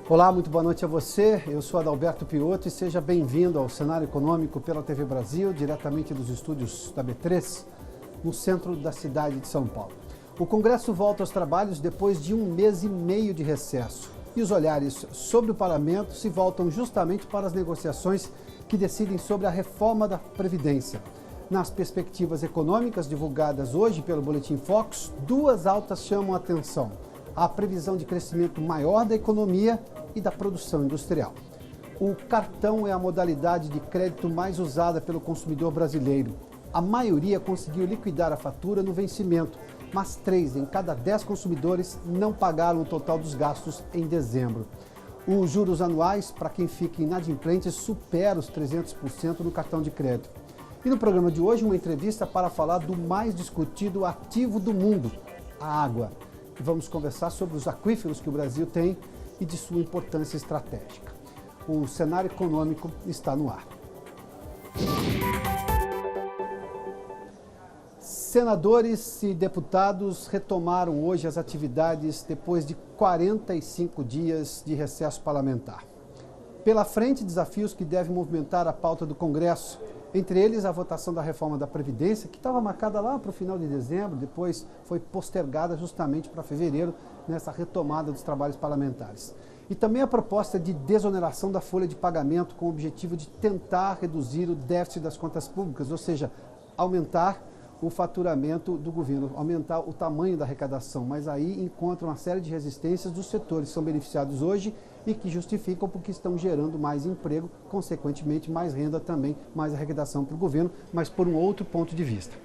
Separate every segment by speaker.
Speaker 1: Olá, muito boa noite a você. Eu sou Adalberto Piotto e seja bem-vindo ao Cenário Econômico pela TV Brasil, diretamente dos estúdios da B3, no centro da cidade de São Paulo. O Congresso volta aos trabalhos depois de 1 mês e meio de recesso. E os olhares sobre o parlamento se voltam justamente para as negociações que decidem sobre a reforma da Previdência. Nas perspectivas econômicas divulgadas hoje pelo Boletim Focus, 2 altas chamam a atenção: a previsão de crescimento maior da economia e da produção industrial. O cartão é a modalidade de crédito mais usada pelo consumidor brasileiro. A maioria conseguiu liquidar a fatura no vencimento, mas 3 em cada 10 consumidores não pagaram o total dos gastos em dezembro. Os juros anuais, para quem fica inadimplente, superam os 300% no cartão de crédito. E no programa de hoje, uma entrevista para falar do mais discutido ativo do mundo, a água. E vamos conversar sobre os aquíferos que o Brasil tem e de sua importância estratégica. O cenário econômico está no ar. Senadores e deputados retomaram hoje as atividades depois de 45 dias de recesso parlamentar. Pela frente, desafios que devem movimentar a pauta do Congresso. Entre eles, a votação da reforma da Previdência, que estava marcada lá para o final de dezembro, depois foi postergada justamente para fevereiro, nessa retomada dos trabalhos parlamentares. E também a proposta de desoneração da folha de pagamento, com o objetivo de tentar reduzir o déficit das contas públicas, ou seja, aumentar o faturamento do governo, aumentar o tamanho da arrecadação. Mas aí encontra uma série de resistências dos setores que são beneficiados hoje e que justificam porque estão gerando mais emprego, consequentemente mais renda também, mais arrecadação para o governo, mas por um outro ponto de vista.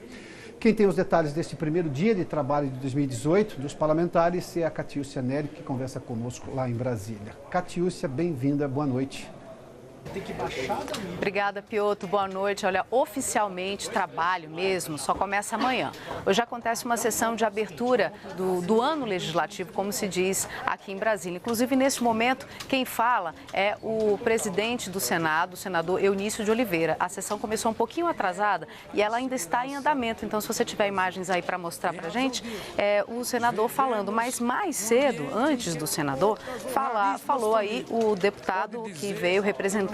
Speaker 1: Quem tem os detalhes deste primeiro dia de trabalho de 2018 dos parlamentares é a Catiúcia Neri, que conversa conosco lá em Brasília. Catiúcia, bem-vinda, boa noite.
Speaker 2: Tem que baixar da mídia.
Speaker 3: Obrigada, Piotto. Boa noite. Olha, oficialmente, trabalho mesmo, só começa amanhã. Hoje acontece uma sessão de abertura do ano legislativo, como se diz aqui em Brasília. Inclusive, nesse momento, quem fala é o presidente do Senado, o senador Eunício de Oliveira. A sessão começou um pouquinho atrasada e ela ainda está em andamento. Então, se você tiver imagens aí para mostrar para a gente, o senador falando. Mas mais cedo, antes do senador, falou aí o deputado que veio representando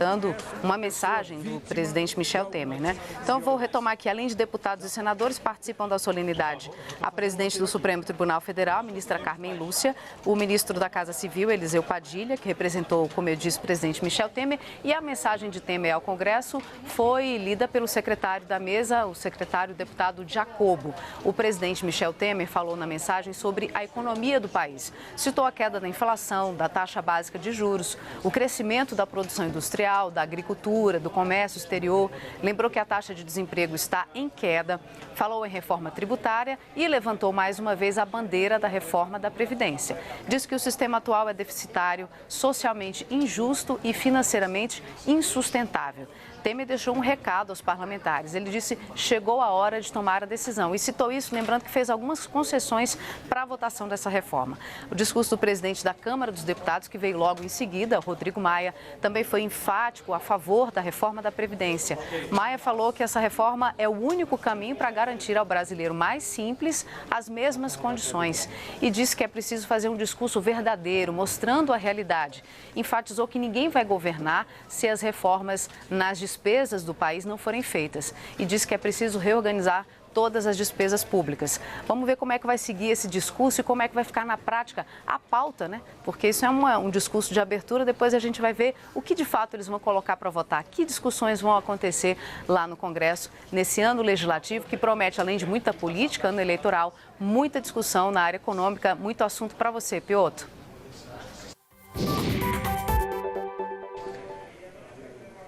Speaker 3: uma mensagem do presidente Michel Temer, né? Então, vou retomar aqui, além de deputados e senadores, participam da solenidade a presidente do Supremo Tribunal Federal, a ministra Carmen Lúcia, o ministro da Casa Civil, Eliseu Padilha, que representou, como eu disse, o presidente Michel Temer, e a mensagem de Temer ao Congresso foi lida pelo secretário da mesa, o secretário deputado Jacobo. O presidente Michel Temer falou na mensagem sobre a economia do país. Citou a queda da inflação, da taxa básica de juros, o crescimento da produção industrial, da agricultura, do comércio exterior. Lembrou que a taxa de desemprego está em queda, falou em reforma tributária e levantou mais uma vez a bandeira da reforma da Previdência. Diz que o sistema atual é deficitário, socialmente injusto e financeiramente insustentável. Temer deixou um recado aos parlamentares. Ele disse que chegou a hora de tomar a decisão e citou isso, lembrando que fez algumas concessões para a votação dessa reforma. O discurso do presidente da Câmara dos Deputados, que veio logo em seguida, Rodrigo Maia, também foi enfático a favor da reforma da Previdência. Maia falou que essa reforma é o único caminho para garantir ao brasileiro mais simples as mesmas condições e disse que é preciso fazer um discurso verdadeiro, mostrando a realidade. Enfatizou que ninguém vai governar se as reformas nas despesas do país não forem feitas e disse que é preciso reorganizar todas as despesas públicas. Vamos ver como é que vai seguir esse discurso e como é que vai ficar na prática a pauta, né? Porque isso é um discurso de abertura, depois a gente vai ver o que de fato eles vão colocar para votar, que discussões vão acontecer lá no Congresso nesse ano legislativo que promete, além de muita política, ano eleitoral, muita discussão na área econômica, muito assunto para você, Piotto.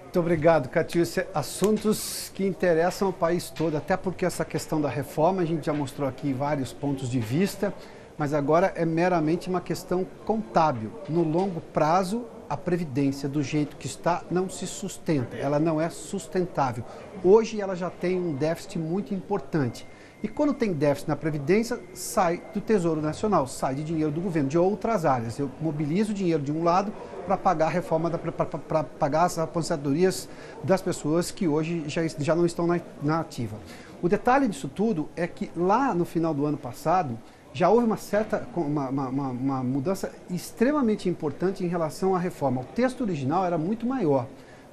Speaker 1: Muito obrigado, Catiúcia. Assuntos que interessam o país todo, até porque essa questão da reforma, a gente já mostrou aqui vários pontos de vista, mas agora é meramente uma questão contábil. No longo prazo, a Previdência, do jeito que está, não se sustenta, ela não é sustentável. Hoje ela já tem um déficit muito importante E quando tem déficit na Previdência, sai do Tesouro Nacional, sai de dinheiro do governo, de outras áreas. Eu mobilizo dinheiro de um lado para pagar a reforma, para pagar as aposentadorias das pessoas que hoje já não estão na ativa. O detalhe disso tudo é que lá no final do ano passado, já houve uma mudança extremamente importante em relação à reforma. O texto original era muito maior.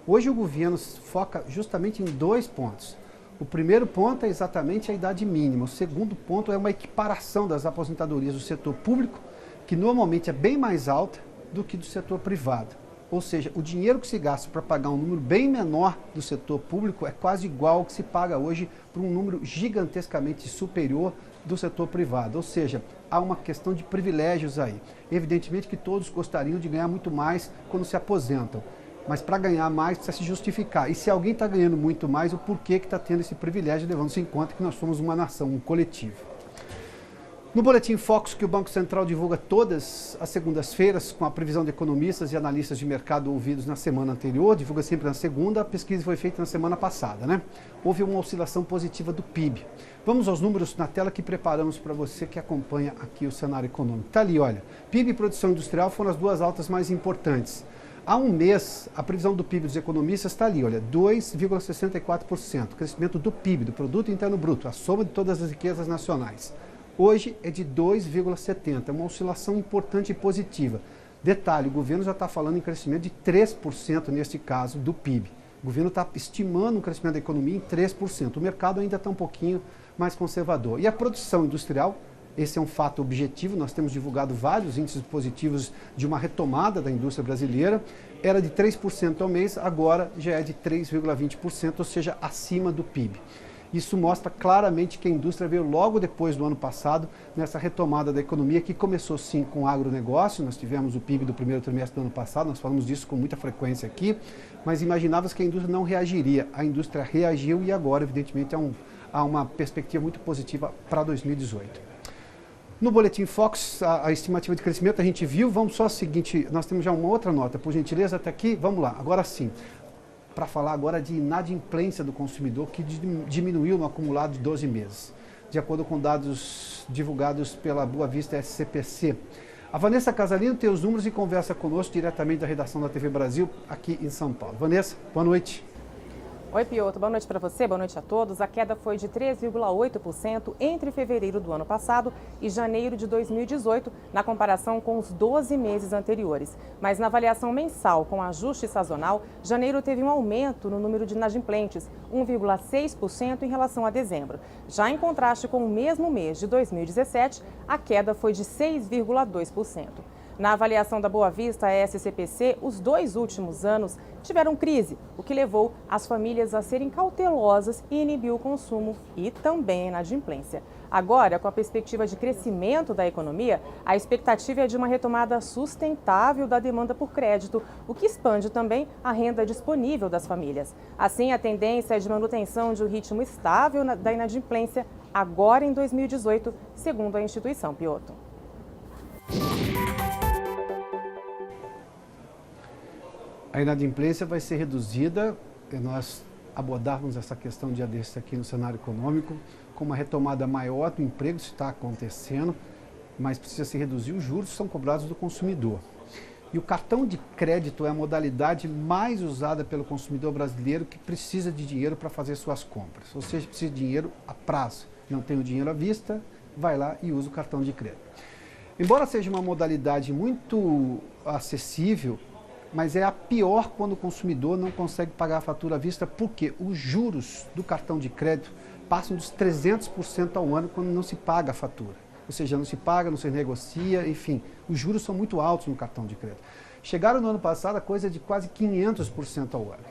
Speaker 1: Hoje o governo foca justamente em 2 pontos. O primeiro ponto é exatamente a idade mínima. O segundo ponto é uma equiparação das aposentadorias do setor público, que normalmente é bem mais alta do que do setor privado. Ou seja, o dinheiro que se gasta para pagar um número bem menor do setor público é quase igual ao que se paga hoje para um número gigantescamente superior do setor privado. Ou seja, há uma questão de privilégios aí. Evidentemente que todos gostariam de ganhar muito mais quando se aposentam. Mas para ganhar mais precisa se justificar. E se alguém está ganhando muito mais, o porquê que está tendo esse privilégio, levando-se em conta que nós somos uma nação, um coletivo. No Boletim Focus, que o Banco Central divulga todas as segundas-feiras, com a previsão de economistas e analistas de mercado ouvidos na semana anterior, divulga sempre na segunda, a pesquisa foi feita na semana passada, né? Houve uma oscilação positiva do PIB. Vamos aos números na tela que preparamos para você que acompanha aqui o cenário econômico. Está ali, olha, PIB e produção industrial foram as 2 altas mais importantes. Há um mês, a previsão do PIB dos economistas está ali, olha, 2,64%, crescimento do PIB, do Produto Interno Bruto, a soma de todas as riquezas nacionais. Hoje é de 2,70%, é uma oscilação importante e positiva. Detalhe, o governo já está falando em crescimento de 3% neste caso do PIB. O governo está estimando um crescimento da economia em 3%. O mercado ainda está um pouquinho mais conservador. E a produção industrial, esse é um fato objetivo, nós temos divulgado vários índices positivos de uma retomada da indústria brasileira, era de 3% ao mês, agora já é de 3,20%, ou seja, acima do PIB. Isso mostra claramente que a indústria veio logo depois do ano passado, nessa retomada da economia, que começou sim com o agronegócio. Nós tivemos o PIB do primeiro trimestre do ano passado, nós falamos disso com muita frequência aqui, mas imaginava-se que a indústria não reagiria. A indústria reagiu e agora, evidentemente, há uma perspectiva muito positiva para 2018. No Boletim Focus, a estimativa de crescimento a gente viu. Vamos só ao seguinte, nós temos já uma outra nota, por gentileza, até aqui, vamos lá, agora sim. Para falar agora de inadimplência do consumidor, que diminuiu no acumulado de 12 meses, de acordo com dados divulgados pela Boa Vista SCPC. A Vanessa Casalino tem os números e conversa conosco diretamente da redação da TV Brasil, aqui em São Paulo. Vanessa, boa noite.
Speaker 4: Oi, Piotr. Boa noite para você, boa noite a todos. A queda foi de 3,8% entre fevereiro do ano passado e janeiro de 2018, na comparação com os 12 meses anteriores. Mas na avaliação mensal, com ajuste sazonal, janeiro teve um aumento no número de inadimplentes, 1,6% em relação a dezembro. Já em contraste com o mesmo mês de 2017, a queda foi de 6,2%. Na avaliação da Boa Vista SCPC, os 2 últimos anos tiveram crise, o que levou as famílias a serem cautelosas e inibiu o consumo e também a inadimplência. Agora, com a perspectiva de crescimento da economia, a expectativa é de uma retomada sustentável da demanda por crédito, o que expande também a renda disponível das famílias. Assim, a tendência é de manutenção de um ritmo estável da inadimplência agora em 2018, segundo a instituição Piotr.
Speaker 1: A inadimplência vai ser reduzida, nós abordarmos essa questão dia desse aqui no cenário econômico, com uma retomada maior do emprego, isso está acontecendo, mas precisa se reduzir, os juros são cobrados do consumidor. E o cartão de crédito é a modalidade mais usada pelo consumidor brasileiro que precisa de dinheiro para fazer suas compras, ou seja, precisa de dinheiro a prazo. Não tem o dinheiro à vista, vai lá e usa o cartão de crédito. Embora seja uma modalidade muito acessível, mas é a pior quando o consumidor não consegue pagar a fatura à vista, porque os juros do cartão de crédito passam dos 300% ao ano quando não se paga a fatura. Ou seja, não se paga, não se negocia, enfim, os juros são muito altos no cartão de crédito. Chegaram no ano passado a coisa de quase 500% ao ano.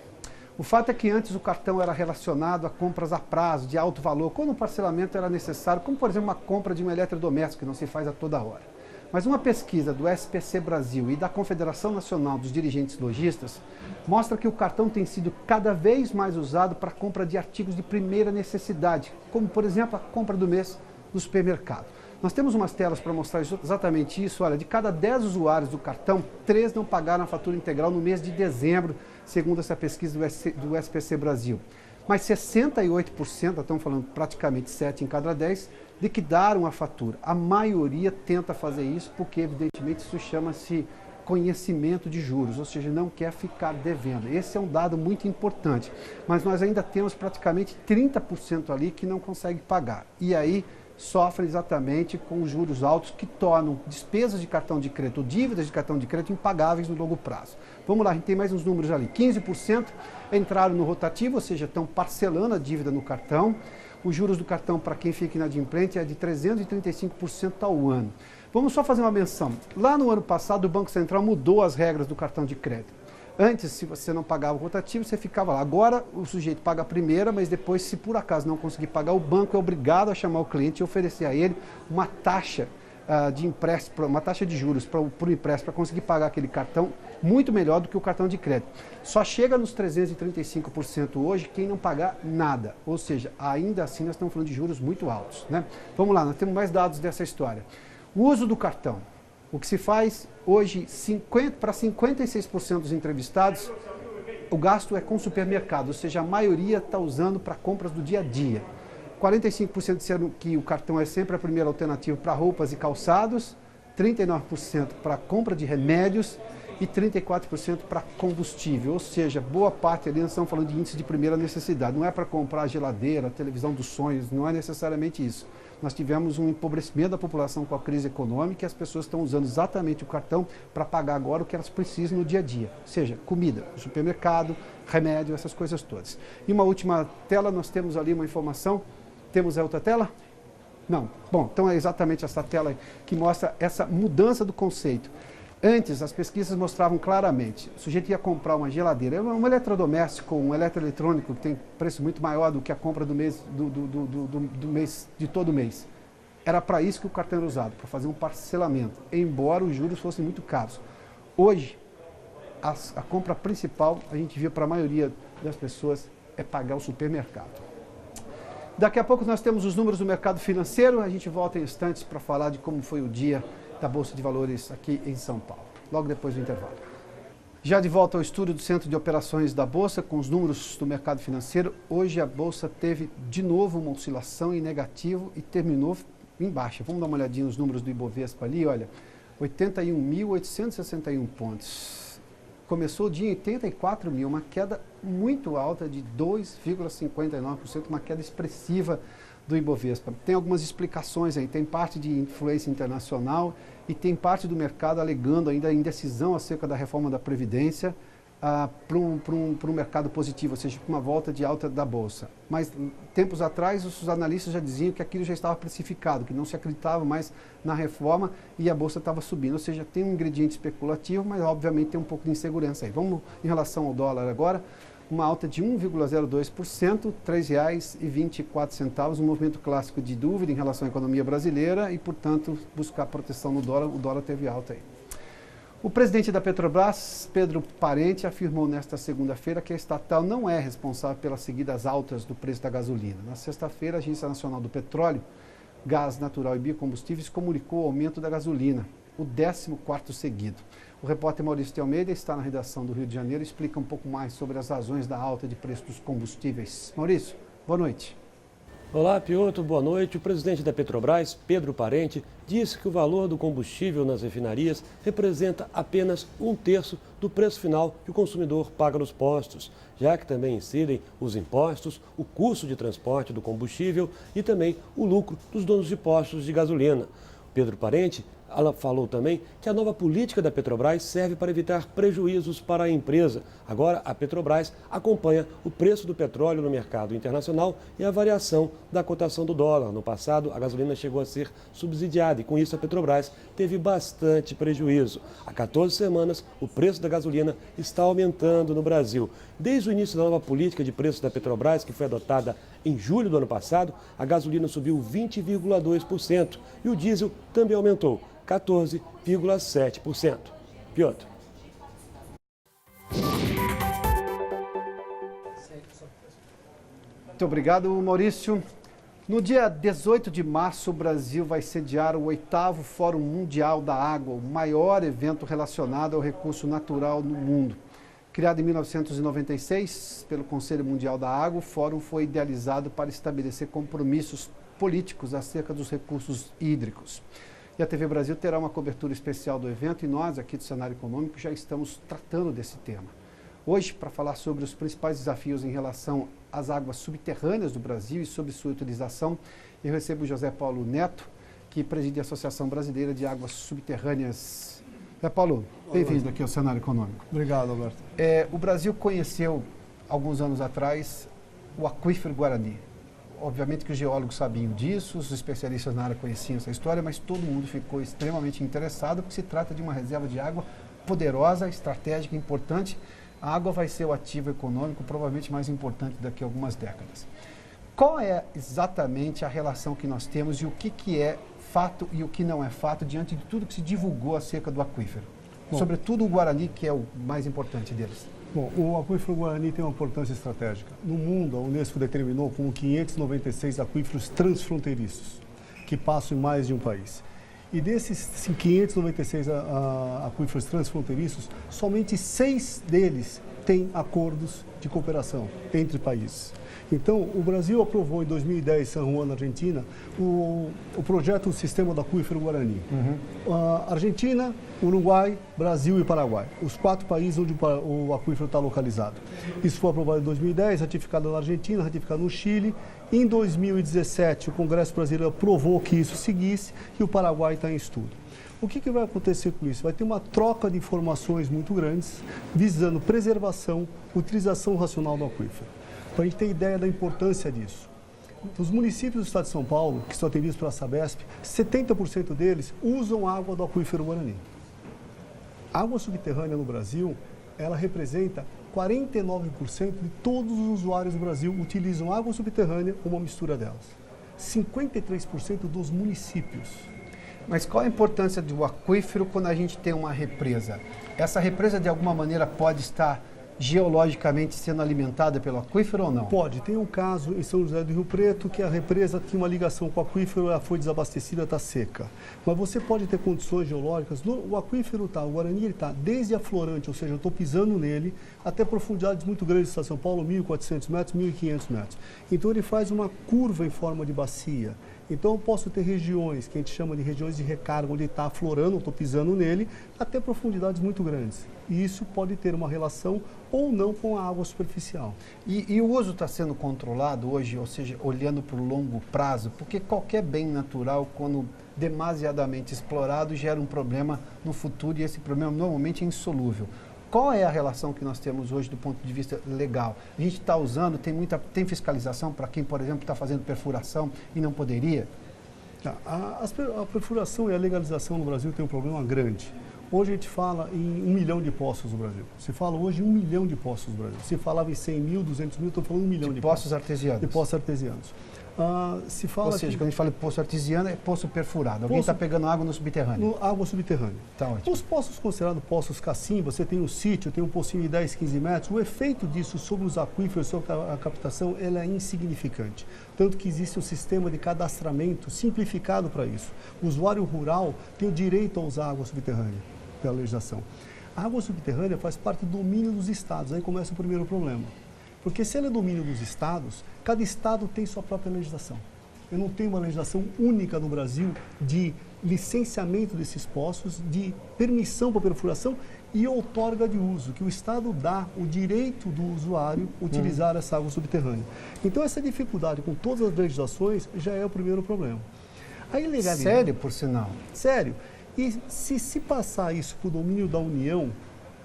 Speaker 1: O fato é que antes o cartão era relacionado a compras a prazo, de alto valor, quando o parcelamento era necessário, como por exemplo uma compra de um eletrodoméstico, que não se faz a toda hora. Mas uma pesquisa do SPC Brasil e da Confederação Nacional dos Dirigentes Lojistas mostra que o cartão tem sido cada vez mais usado para a compra de artigos de primeira necessidade, como por exemplo a compra do mês no supermercado. Nós temos umas telas para mostrar exatamente isso. Olha, de cada 10 usuários do cartão, 3 não pagaram a fatura integral no mês de dezembro, segundo essa pesquisa do SPC Brasil. Mas 68%, estamos falando praticamente 7 em cada 10, liquidaram a fatura. A maioria tenta fazer isso porque, evidentemente, isso chama-se conhecimento de juros, ou seja, não quer ficar devendo. Esse é um dado muito importante, mas nós ainda temos praticamente 30% ali que não consegue pagar. E aí sofre exatamente com os juros altos que tornam despesas de cartão de crédito, dívidas de cartão de crédito impagáveis no longo prazo. Vamos lá, a gente tem mais uns números ali. 15% entraram no rotativo, ou seja, estão parcelando a dívida no cartão. Os juros do cartão para quem fica inadimplente é de 335% ao ano. Vamos só fazer uma menção. Lá no ano passado, o Banco Central mudou as regras do cartão de crédito. Antes, se você não pagava o rotativo, você ficava lá. Agora, o sujeito paga a primeira, mas depois, se por acaso não conseguir pagar, o banco é obrigado a chamar o cliente e oferecer a ele uma taxa de empréstimo, uma taxa de juros para o empréstimo, para conseguir pagar aquele cartão, muito melhor do que o cartão de crédito. Só chega nos 335% hoje quem não pagar nada. Ou seja, ainda assim nós estamos falando de juros muito altos, né? Vamos lá, nós temos mais dados dessa história. O uso do cartão. O que se faz hoje, para 56% dos entrevistados, o gasto é com supermercado, ou seja, a maioria está usando para compras do dia a dia. 45% disseram que o cartão é sempre a primeira alternativa para roupas e calçados, 39% para compra de remédios e 34% para combustível, ou seja, boa parte ali nós estamos falando de índice de primeira necessidade, não é para comprar a geladeira, a televisão dos sonhos, não é necessariamente isso. Nós tivemos um empobrecimento da população com a crise econômica e as pessoas estão usando exatamente o cartão para pagar agora o que elas precisam no dia a dia, ou seja, comida, supermercado, remédio, essas coisas todas. E uma última tela, nós temos ali uma informação, temos a outra tela? Não. Bom, então é exatamente essa tela que mostra essa mudança do conceito. Antes, as pesquisas mostravam claramente, o sujeito ia comprar uma geladeira, um eletrodoméstico, um eletroeletrônico que tem preço muito maior do que a compra do mês, do mês, de todo mês. Era para isso que o cartão era usado, para fazer um parcelamento, embora os juros fossem muito caros. Hoje, a compra principal, a gente vê para a maioria das pessoas, é pagar o supermercado. Daqui a pouco nós temos os números do mercado financeiro, a gente volta em instantes para falar de como foi o dia da Bolsa de Valores aqui em São Paulo, logo depois do intervalo. Já de volta ao estúdio do Centro de Operações da Bolsa, com os números do mercado financeiro, hoje a Bolsa teve de novo uma oscilação em negativo e terminou em baixa. Vamos dar uma olhadinha nos números do Ibovespa ali, olha, 81.861 pontos. Começou o dia em 84 mil, uma queda muito alta de 2,59%, uma queda expressiva do Ibovespa. Tem algumas explicações aí, tem parte de influência internacional e tem parte do mercado alegando ainda a indecisão acerca da reforma da Previdência para um mercado positivo, ou seja, para uma volta de alta da Bolsa. Mas tempos atrás os analistas já diziam que aquilo já estava precificado, que não se acreditava mais na reforma e a Bolsa estava subindo, ou seja, tem um ingrediente especulativo, mas obviamente tem um pouco de insegurança aí. Vamos em relação ao dólar agora. Uma alta de 1,02%, R$ 3,24, um movimento clássico de dúvida em relação à economia brasileira e, portanto, buscar proteção no dólar, o dólar teve alta aí. O presidente da Petrobras, Pedro Parente, afirmou nesta segunda-feira que a estatal não é responsável pelas seguidas altas do preço da gasolina. Na sexta-feira, a Agência Nacional do Petróleo, Gás Natural e Biocombustíveis comunicou o aumento da gasolina, o 14º seguido. O repórter Maurício de Almeida está na redação do Rio de Janeiro e explica um pouco mais sobre as razões da alta de preço dos combustíveis. Maurício, boa noite.
Speaker 5: Olá, Piotr, boa noite. O presidente da Petrobras, Pedro Parente, disse que o valor do combustível nas refinarias representa apenas 1/3 do preço final que o consumidor paga nos postos, já que também incidem os impostos, o custo de transporte do combustível e também o lucro dos donos de postos de gasolina. Pedro Parente falou também que a nova política da Petrobras serve para evitar prejuízos para a empresa. Agora, a Petrobras acompanha o preço do petróleo no mercado internacional e a variação da cotação do dólar. No passado, a gasolina chegou a ser subsidiada e, com isso, a Petrobras teve bastante prejuízo. Há 14 semanas, o preço da gasolina está aumentando no Brasil. Desde o início da nova política de preços da Petrobras, que foi adotada em julho do ano passado, a gasolina subiu 20,2% e o diesel também aumentou 14,7%. Piotr.
Speaker 1: Muito obrigado, Maurício. No dia 18 de março, o Brasil vai sediar o 8º Fórum Mundial da Água, o maior evento relacionado ao recurso natural no mundo. Criado em 1996 pelo Conselho Mundial da Água, o fórum foi idealizado para estabelecer compromissos políticos acerca dos recursos hídricos. E a TV Brasil terá uma cobertura especial do evento e nós, aqui do Cenário Econômico, já estamos tratando desse tema. Hoje, para falar sobre os principais desafios em relação às águas subterrâneas do Brasil e sobre sua utilização, eu recebo o José Paulo Neto, que preside a Associação Brasileira de Águas Subterrâneas. José Paulo, bem-vindo aqui ao Cenário Econômico.
Speaker 6: Obrigado, Alberto.
Speaker 1: O Brasil conheceu, alguns anos atrás, o aquífero Guarani. Obviamente que os geólogos sabiam disso, os especialistas na área conheciam essa história, mas todo mundo ficou extremamente interessado porque se trata de uma reserva de água poderosa, estratégica, importante. A água vai ser o ativo econômico provavelmente mais importante daqui a algumas décadas. Qual é exatamente a relação que nós temos e o que é fato e o que não é fato diante de tudo que se divulgou acerca do aquífero?
Speaker 6: Bom,
Speaker 1: sobretudo o Guarani, que é o mais importante deles.
Speaker 6: Bom, o aquífero Guarani tem uma importância estratégica. No mundo, a Unesco determinou como 596 aquíferos transfronteiriços, que passam em mais de um país. E desses 596 aquíferos transfronteiriços, somente 6 deles têm acordos de cooperação entre países. Então, o Brasil aprovou em 2010, em San Juan, na Argentina, o projeto Sistema do Aquífero Guarani. Argentina, Uruguai, Brasil e Paraguai, os 4 países onde o aquífero está localizado. Isso foi aprovado em 2010, ratificado na Argentina, ratificado no Chile. Em 2017, o Congresso Brasileiro aprovou que isso seguisse e o Paraguai está em estudo. O que vai acontecer com isso? Vai ter uma troca de informações muito grandes, visando preservação, utilização racional do aquífero. Para a gente ter ideia da importância disso. Dos municípios do estado de São Paulo, que são atendidos pela Sabesp, 70% deles usam água do aquífero Guarani. A água subterrânea no Brasil, ela representa 49% de todos os usuários do Brasil utilizam água subterrânea ou uma mistura delas. 53% dos municípios.
Speaker 1: Mas qual a importância do aquífero quando a gente tem uma represa? Essa represa, de alguma maneira, pode estar geologicamente sendo alimentada pelo aquífero ou não?
Speaker 6: Pode. Tem um caso em São José do Rio Preto que a represa tinha uma ligação com o aquífero, ela foi desabastecida, está seca. Mas você pode ter condições geológicas, o aquífero o Guarani está desde aflorante, ou seja, eu estou pisando nele, até profundidades muito grandes do estado de São Paulo, 1.400 metros, 1.500 metros. Então ele faz uma curva em forma de bacia. Então eu posso ter regiões que a gente chama de regiões de recarga, onde está aflorando, eu estou pisando nele, até profundidades muito grandes. E isso pode ter uma relação ou não com a água superficial.
Speaker 1: E o uso está sendo controlado hoje, ou seja, olhando para o longo prazo, porque qualquer bem natural, quando demasiadamente explorado, gera um problema no futuro e esse problema normalmente é insolúvel. Qual é a relação que nós temos hoje do ponto de vista legal? A gente está usando, tem fiscalização para quem, por exemplo, está fazendo perfuração e não poderia?
Speaker 6: A perfuração e a legalização no Brasil tem um problema grande. Hoje a gente fala em 1 milhão de poços no Brasil. Se fala hoje em 1 milhão de poços no Brasil. Se falava em 100 mil, 200 mil, estou falando 1 milhão de
Speaker 1: poços artesianos.
Speaker 6: De poços artesianos. Se fala
Speaker 1: ou seja, quando a gente fala de poço artesiano, é poço perfurado. Alguém está pegando água no subterrâneo.
Speaker 6: Água subterrânea.
Speaker 1: Tá ótimo.
Speaker 6: Os poços considerados poços Cassim, você tem um sítio, tem um pocinho de 10, 15 metros, o efeito disso sobre os aquíferos, sobre a captação, ela é insignificante. Tanto que existe um sistema de cadastramento simplificado para isso. O usuário rural tem o direito a usar água subterrânea pela legislação. A água subterrânea faz parte do domínio dos estados, aí começa o primeiro problema. Porque se ela é domínio dos estados, cada estado tem sua própria legislação. Eu não tenho uma legislação única no Brasil de licenciamento desses poços, de permissão para perfuração e outorga de uso, que o estado dá o direito do usuário utilizar essa água subterrânea. Então essa dificuldade com todas as legislações já é o primeiro problema. A ilegalidade...
Speaker 1: Sério, por sinal?
Speaker 6: Sério. E se passar isso para o domínio da União,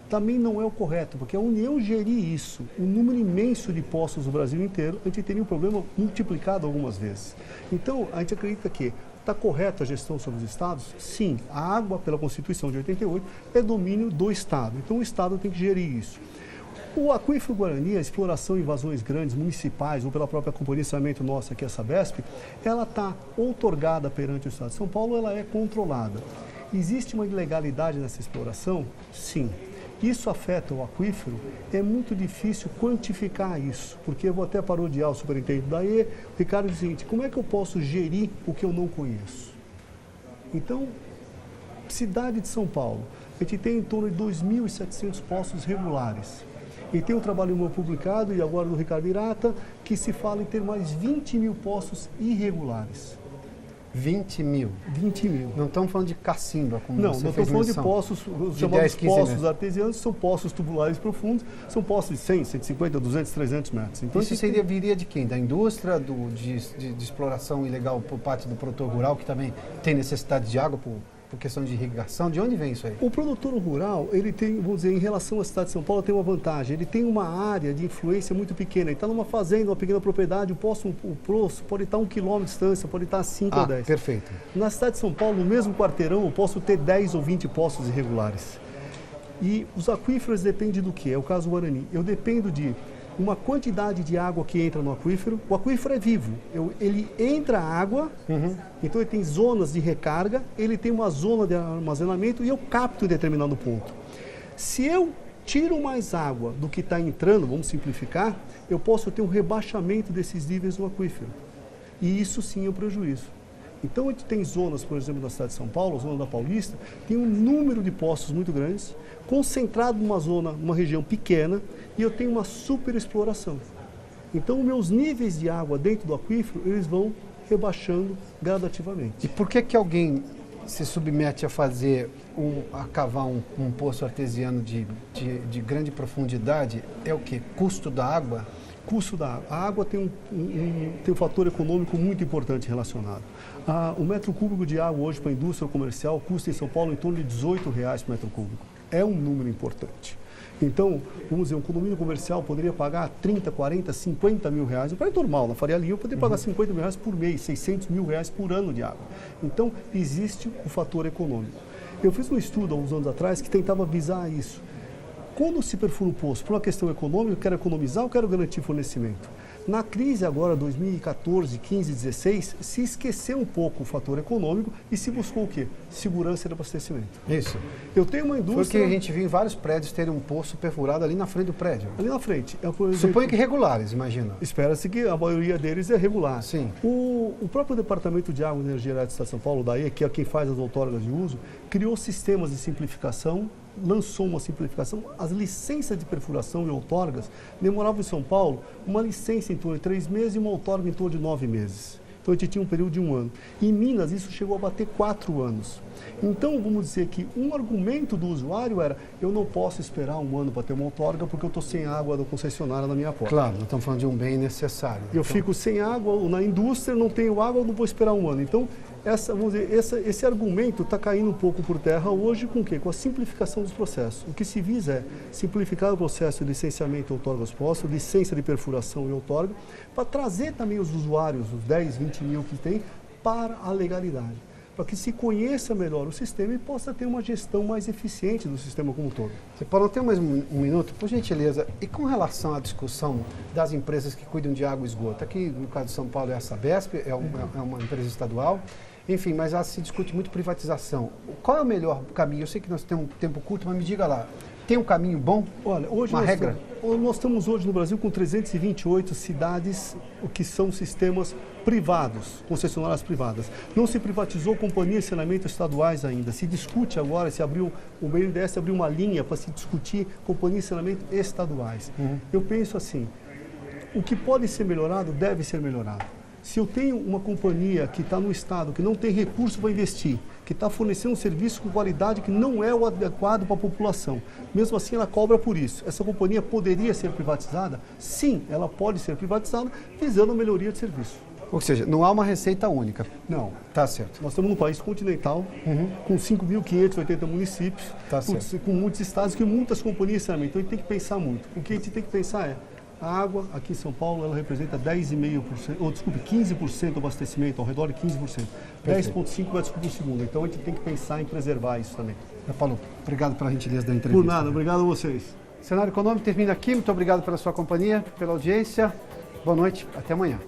Speaker 6: também não é o correto, porque a União gerir isso, um número imenso de poços no Brasil inteiro, a gente teria um problema multiplicado algumas vezes. Então, a gente acredita que está correta a gestão sobre os estados? Sim, a água, pela Constituição de 88, é domínio do Estado. Então, o Estado tem que gerir isso. O aquífero Guarani, a exploração e invasões grandes, municipais, ou pela própria companhia de saneamento nossa, que é a Sabesp, ela está outorgada perante o Estado de São Paulo, ela é controlada. Existe uma ilegalidade nessa exploração? Sim. Isso afeta o aquífero? É muito difícil quantificar isso, porque eu vou até parodiar o superintendente da AE, Ricardo, diz o seguinte: como é que eu posso gerir o que eu não conheço? Então, cidade de São Paulo, a gente tem em torno de 2.700 poços regulares. E tem um trabalho meu publicado, e agora do Ricardo Irata, que se fala em ter mais 20 mil poços irregulares.
Speaker 1: 20 mil?
Speaker 6: 20 mil.
Speaker 1: Não estamos falando de cacimba, como
Speaker 6: não,
Speaker 1: você
Speaker 6: não
Speaker 1: fez
Speaker 6: estamos falando
Speaker 1: menção.
Speaker 6: de poços, os
Speaker 1: de
Speaker 6: chamados
Speaker 1: 10, 15
Speaker 6: poços
Speaker 1: metros.
Speaker 6: artesianos, são poços tubulares profundos, são poços de 100, 150, 200, 300 metros. Então,
Speaker 1: isso viria de quem? Da indústria, de exploração ilegal por parte do produtor rural, que também tem necessidade de água por questão de irrigação? De onde vem isso aí?
Speaker 6: O produtor rural, ele tem, vamos dizer, em relação à cidade de São Paulo, tem uma vantagem. Ele tem uma área de influência muito pequena. Ele está numa fazenda, uma pequena propriedade, o poço pode estar a 1 quilômetro de distância, pode estar a 5 ou 10.
Speaker 1: Perfeito.
Speaker 6: Na cidade de São Paulo, no mesmo quarteirão, eu posso ter 10 ou 20 poços irregulares. E os aquíferos dependem do quê? É o caso do Guarani. Eu dependo de uma quantidade de água que entra no aquífero. O aquífero é vivo, ele entra água, então ele tem zonas de recarga, ele tem uma zona de armazenamento e eu capto em determinado ponto. Se eu tiro mais água do que está entrando, vamos simplificar, eu posso ter um rebaixamento desses níveis no aquífero. E isso sim é um prejuízo. Então a gente tem zonas, por exemplo, da cidade de São Paulo, a zona da Paulista, tem um número de poços muito grandes, concentrado numa zona, numa região pequena, e eu tenho uma superexploração. Então, meus níveis de água dentro do aquífero, eles vão rebaixando gradativamente.
Speaker 1: E por que alguém se submete a cavar um poço artesiano de grande profundidade? É o quê? Custo da água?
Speaker 6: Custo da água. A água tem um fator econômico muito importante relacionado. O metro cúbico de água hoje para a indústria comercial custa em São Paulo em torno de R$18 por metro cúbico. É um número importante. Então, vamos dizer, um condomínio comercial poderia pagar 30, 40, 50 mil reais. O prédio normal, na Faria Lima, eu poderia pagar 50 mil reais por mês, 600 mil reais por ano de água. Então, existe o fator econômico. Eu fiz um estudo há uns anos atrás que tentava visar isso. Quando se perfura um poço por uma questão econômica, eu quero economizar ou quero garantir fornecimento? Na crise agora, 2014, 15, 16, se esqueceu um pouco o fator econômico e se buscou o quê? Segurança de abastecimento.
Speaker 1: Isso.
Speaker 6: Eu tenho uma indústria...
Speaker 1: Foi que a gente viu em vários prédios terem um poço perfurado ali na frente do prédio.
Speaker 6: Ali na frente.
Speaker 1: Suponho que regulares, imagina.
Speaker 6: Espera-se que a maioria deles é regular.
Speaker 1: Sim.
Speaker 6: O próprio Departamento de Água e Energia Elétrica do Estado de São Paulo, DAE, que é quem faz as outorgas de uso, criou sistemas de simplificação, lançou uma simplificação. As licenças de perfuração e outorgas demoravam em São Paulo uma licença em torno de 3 meses e uma outorga em torno de 9 meses. Então a gente tinha um período de 1 ano. Em Minas isso chegou a bater 4 anos. Então vamos dizer que um argumento do usuário era: eu não posso esperar 1 ano para ter uma outorga porque eu estou sem água da concessionária na minha porta.
Speaker 1: Claro, nós estamos falando de um bem necessário.
Speaker 6: Eu fico sem água na indústria, não tenho água, eu não vou esperar 1 ano. Então vamos dizer, esse argumento está caindo um pouco por terra hoje com o quê? Com a simplificação dos processos. O que se visa é simplificar o processo de licenciamento e outorga aos postos, licença de perfuração e outorga, para trazer também os usuários, os 10, 20 mil que tem, para a legalidade. Para que se conheça melhor o sistema e possa ter uma gestão mais eficiente do sistema como um todo.
Speaker 1: Você pode ter mais um minuto, por gentileza. E com relação à discussão das empresas que cuidam de água e esgoto? Aqui, no caso de São Paulo, é a Sabesp, é uma empresa estadual. Enfim, mas se discute muito privatização. Qual é o melhor caminho? Eu sei que nós temos um tempo curto, mas me diga lá. Tem um caminho bom?
Speaker 6: Olha, hoje nós estamos hoje no Brasil com 328 cidades que são sistemas privados, concessionárias privadas. Não se privatizou companhias de saneamento estaduais ainda. Se discute agora, o BNDES abriu uma linha para se discutir companhias de saneamento estaduais. Eu penso assim, o que pode ser melhorado deve ser melhorado. Se eu tenho uma companhia que está no estado, que não tem recurso para investir, que está fornecendo um serviço com qualidade que não é o adequado para a população, mesmo assim ela cobra por isso. Essa companhia poderia ser privatizada? Sim, ela pode ser privatizada, visando a melhoria de serviço.
Speaker 1: Ou seja, não há uma receita única.
Speaker 6: Não.
Speaker 1: Tá certo.
Speaker 6: Nós estamos num país continental, com 5.580 municípios,
Speaker 1: tá
Speaker 6: com muitos estados, com muitas companhias de saneamento. Então a gente tem que pensar muito. O que a gente tem que pensar é: a água aqui em São Paulo, ela representa 15% do abastecimento, ao redor de 15%. 10,5 metros por segundo. Então a gente tem que pensar em preservar isso também.
Speaker 1: Paulo, obrigado pela gentileza da entrevista.
Speaker 6: Por nada, obrigado a vocês.
Speaker 1: Cenário Econômico termina aqui. Muito obrigado pela sua companhia, pela audiência. Boa noite, até amanhã.